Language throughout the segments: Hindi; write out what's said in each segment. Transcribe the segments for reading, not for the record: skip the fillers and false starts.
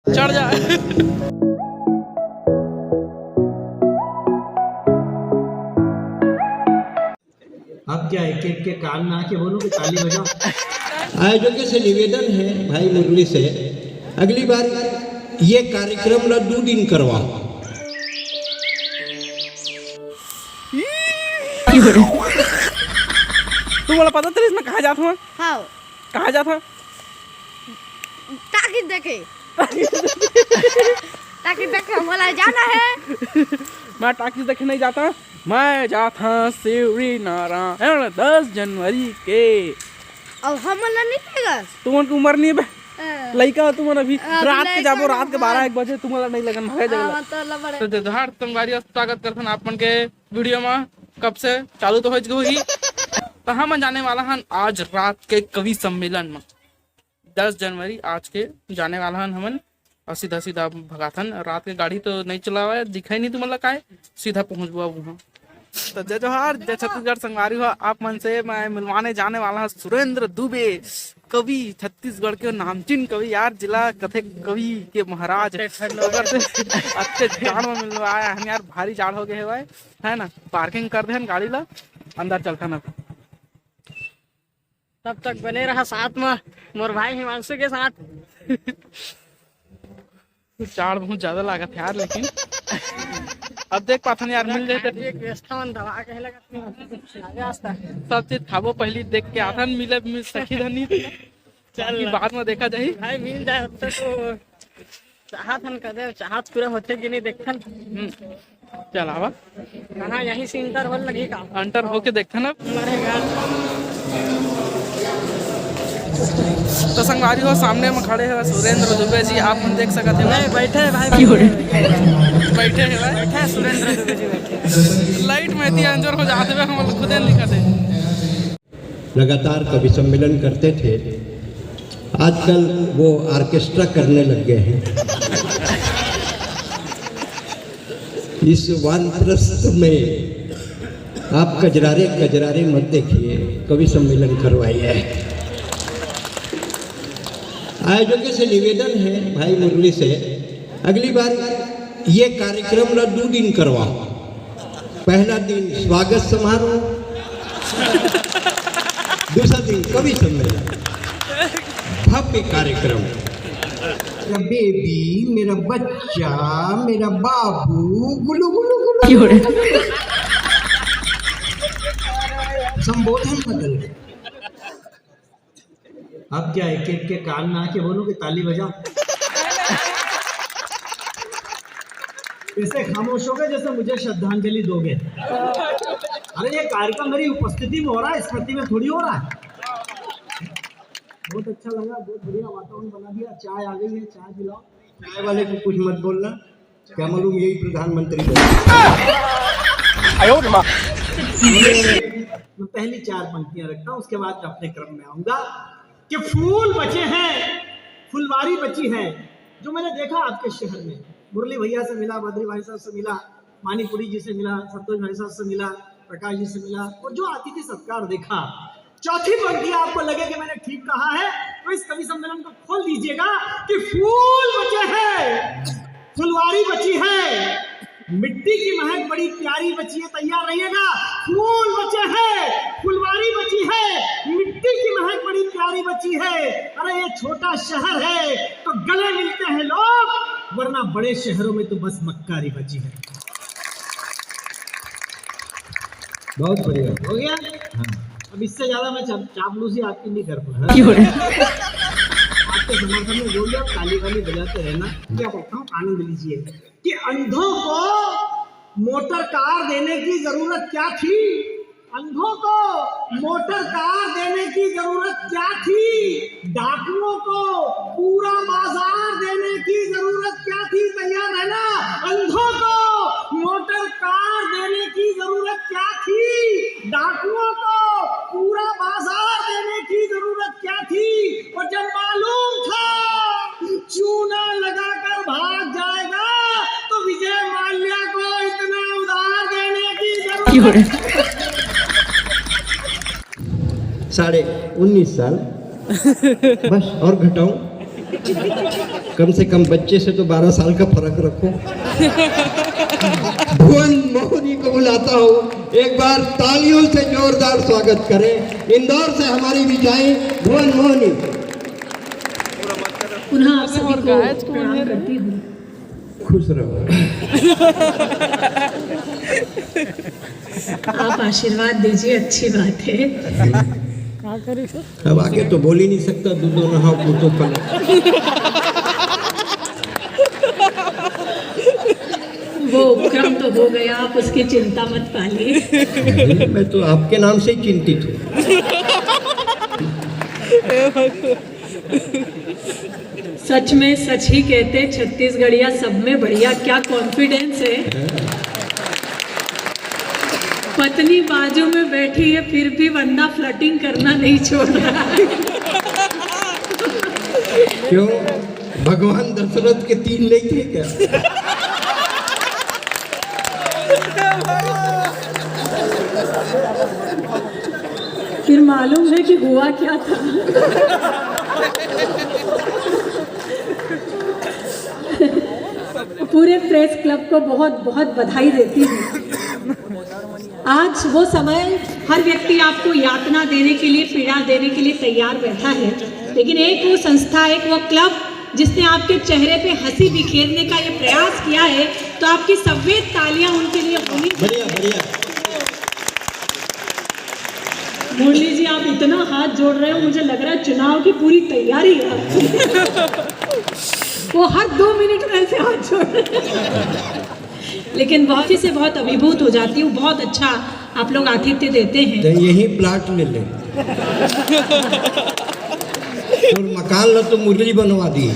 चढ़ जा। अब क्या एक एक के कान में आके बोलो कि ताली बजाओ। आयोजकों से निवेदन है भाई मुरली से, अगली बार ये कार्यक्रम न 2 दिन करवाओ। तुम्हारा पता था इसमें कहाँ जाता हूँ? हाँ कहाँ जाता? ताकि देखे ताकि देखे मला जाना है। मैं टाकिस देखने नहीं जाता, मैं जाता शिवरी नारायण 10 जनवरी के। अब हमला नहीं देगा। तुम्हारी उम्र नहीं है बे, लड़का तुम अभी रात के जाबो, रात के 12-1 बजे तुम्हारा नहीं लगन भागे जगह। तो जोहार संगवारी, स्वागत करथन आपन के वीडियो में। कब से चालू तो हो गई, तो हम जाने वाला हन आज रात के कवि सम्मेलन में 10 जनवरी आज के जाने वाला हन हमन। और सीधा सीधा भगाथन, रात के गाड़ी तो नहीं चलावा, दिखाई नहीं तुम्हारा का सीधा पहुंच बुआ वहाँ। तो जय जोहार, जय छत्तीसगढ़ संगवारी हो आप मन से मैं मिलवाने जाने वाला हूँ सुरेंद्र दुबे, कवि, छत्तीसगढ़ के नामचीन कवि यार, जिला कथक कवि के महाराज। अच्छे जाड़ में मिलवा आया हम यार, भारी जाड़ हो गए है ना। पार्किंग कर दे गाड़ी ला, अंदर चलता ना। तब तक बने रहा साथ में मोर भाई हिमांशु के साथ। जाड़ बहुत ज्यादा लागत है यार, लेकिन अब देख पाथन यार मिल जाए तो एक व्यवस्था मन दबा के लगा सब चीज खाबो, पहली देख के आथन मिले सखी धनी चल बाद में देखा जाही। भाई मिल जाए तो चाहत हन कदे चाहत पूरा होते कि नहीं देखथन। चल आवा कहाँ यहीं से इंटरवल लगी का अंटर होके देखथन। अब तो संगवारी हो सामने में खड़े हैं सुरेंद्र दुबे जी, आप देख सकते हैं। बैठे हैं भाई, बैठे हैं भाई, बैठे हैं सुरेंद्र दुबे जी बैठे। लाइट में इतनी अंजोर हो जाते हुए हम खुद नहीं दिखाते। लगातार कवि सम्मेलन करते थे, आजकल वो ऑर्केस्ट्रा करने लग गए हैं। इस वानप्रस्थ में आप कजरारे कजरारे मत देखिए, कवि सम्मेलन करवाइए। आयोजकों से निवेदन है भाई मुरली से, अगली बार ये कार्यक्रम न 2 दिन करवाओ। पहला दिन स्वागत समारोह, दूसरा दिन कवि सम्मेलन, भव्य कार्यक्रम। मेरा बेबी, मेरा बच्चा, मेरा बाबू, गुलू गुलू गुलू संबोधन बदल। अब क्या एक एक के कान में आके बोलो कि ताली बजाओ। ऐसे खामोश हो गए जैसे मुझे श्रद्धांजलि दोगे। अरे ये कार्यक्रम मेरी उपस्थिति में हो रहा है, स्मृति में थोड़ी हो रहा है। बहुत अच्छा लगा, बहुत बढ़िया वातावरण बना दिया। चाय आ गई है, चाय पिलाओ। चाय वाले को कुछ मत बोलना, क्या मालूम यही प्रधानमंत्री। मैं पहली 4 पंक्तियां रखता हूँ, उसके बाद अपने क्रम में आऊंगा। कि फूल बचे हैं, फुलवारी बची है, जो मैंने देखा आपके शहर में। मुरली भैया से मिला, बद्री भाई साहब से मिला, मानीपुरी जी से मिला, संतोष भाई साहब से मिला, प्रकाश जी से मिला, और जो अतिथि सत्कार देखा। चौथी पंक्ति आपको लगे कि मैंने ठीक कहा है, तो इस कवि सम्मेलन को खोल दीजिएगा कि फूल बचे हैं, फुलवारी बची है, मिट्टी की महक बड़ी प्यारी बची है। तैयार रहिएगा। फूल बचे हैं, फुलवारी बची है, मिट्टी की महक बड़ी प्यारी बची है। अरे ये छोटा शहर है तो गले मिलते हैं लोग, वरना बड़े शहरों में तो बस मक्कारी बची है। बहुत बढ़िया हो गया। अब इससे ज्यादा मैं चापलूसी आपकी नहीं कर पा। आपके समर्थन में बोल दिया, ताली वाली बजाते रहना। क्या बोलता हूँ, आनंद लीजिए। कि अंधों को मोटर कार देने की जरूरत क्या थी? अंधों को मोटर कार देने की जरूरत क्या थी? डाकुओं को पूरा बाजार देने की जरूरत क्या थी? तैयार रहना। अंधों को मोटर कार देने की जरूरत क्या थी? डाकुओं को पूरा बाजार देने की जरूरत क्या थी? और जब मालूम था चूना लगाकर भाग जाएगा, तो विजय माल्या को इतना उधार देने की जरूरत। 19.5 साल बस, और घटाऊं? कम से कम बच्चे से तो 12 साल का फर्क रखो। भुवन मोहनी को बुलाता हूँ, एक बार तालियों से जोरदार स्वागत करें। इंदौर से हमारी विजयी भुवन मोहनी। पुनः आप सभी को प्रणाम करती हूँ। खुश रहो। आप आशीर्वाद दीजिए, अच्छी बात है। अब आगे तो बोल ही नहीं सकता, दूधो नहाओ पूतो पले। वो उपक्रम तो हो गया, आप उसकी चिंता मत पालिए। मैं तो आपके नाम से ही चिंतित हूँ। सच में सच ही कहते छत्तीसगढ़िया सब में बढ़िया। क्या कॉन्फिडेंस है। पत्नी बाजू में बैठी है फिर भी बंदा फ्लर्टिंग करना नहीं छोड़ रहा है। क्यों, भगवान दशरथ के 3 नहीं थे क्या? फिर मालूम है कि हुआ क्या था। पूरे प्रेस क्लब को बहुत बहुत बधाई देती हूँ। आज वो समय, हर व्यक्ति आपको यातना देने के लिए, पीड़ा देने के लिए तैयार बैठा है, लेकिन एक वो संस्था, एक वो क्लब जिसने आपके चेहरे पे हंसी बिखेरने का ये प्रयास किया है, तो आपकी सफेद तालियां उनके लिए होनी। बढ़िया बढ़िया। मुरली जी, आप इतना हाथ जोड़ रहे हो, मुझे लग रहा है चुनाव की पूरी तैयारी है आपकी। वो हर 2 मिनट में ऐसे हाथ जोड़ रहे हैं। लेकिन बहुत ही से बहुत अभिभूत हो जाती हूँ। बहुत अच्छा आप लोग आतिथ्य देते हैं। तो यही प्लाट ले ले और मकान लो तो मुरली बनवा दी।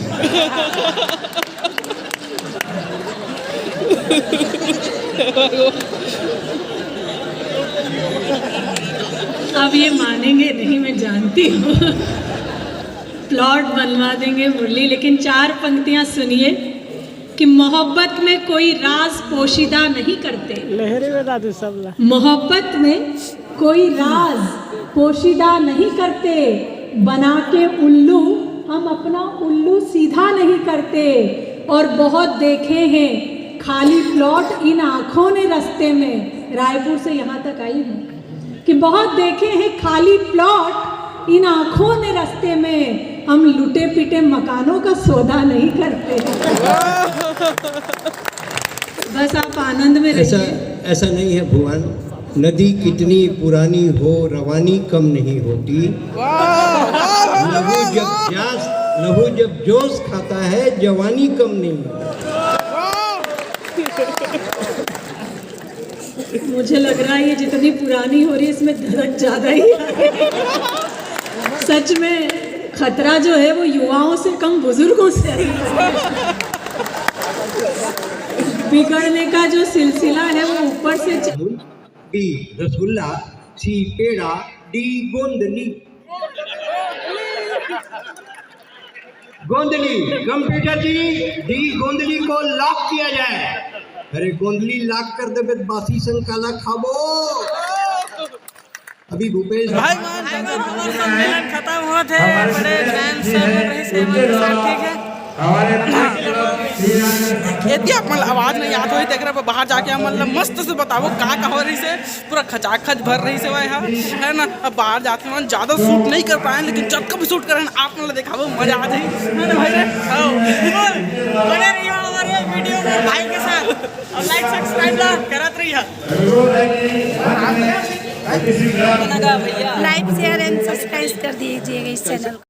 अब ये मानेंगे नहीं, मैं जानती हूँ। प्लॉट बनवा देंगे मुरली, लेकिन 4 पंक्तियां सुनिए कि मोहब्बत में कोई राज पोशीदा नहीं करते। मोहब्बत में कोई राज पोशीदा नहीं करते, बना के उल्लू हम अपना उल्लू सीधा नहीं करते। और बहुत देखे हैं खाली प्लॉट इन आँखों ने रास्ते में। रायपुर से यहाँ तक आई हूँ कि बहुत देखे हैं खाली प्लॉट इन आँखों ने रास्ते में। हम लुटे पिटे मकानों का सौदा नहीं करते। बस आप आनंद में रहिए। ऐसा नहीं है भुवन। नदी कितनी पुरानी हो, रवानी कम नहीं होती। लहू जब जोश खाता है, जवानी कम नहीं होती। मुझे लग रहा है ये जितनी पुरानी हो रही है, इसमें धड़क ज्यादा ही है। सच में खतरा जो है वो युवाओं से कम बुजुर्गों से है। बिगड़ने का जो सिलसिला है वो ऊपर से। बी रसगुल्ला, सी पेड़ा, डी गोंदली। गोंदली कंप्यूटर जी, डी गोंदली को लॉक किया जाए। अरे गोंदली लॉक कर दे, बासी संग काला खाबो। अभी भूपेश भाई सम्मेलन खत्म हुआ थे, बड़े ध्यान से ठीक है। यदि आप मतलब आवाज नहीं याद हो देख रहे बाहर जाके मतलब मस्त से बताओ का हो रही से पूरा खचाखच भर रही से वह है ना। अब बाहर जाते हैं ज़्यादा शूट नहीं कर पाए, लेकिन जब कभी शूट करें आप मतलब दिखाओ, मजा आ जाए बने रहिए हमारे वीडियो में भाई के साथ, और लाइक सब्सक्राइब करत रहिए। लाइक शेयर एंड सब्सक्राइब कर दीजिएगा इस चैनल को।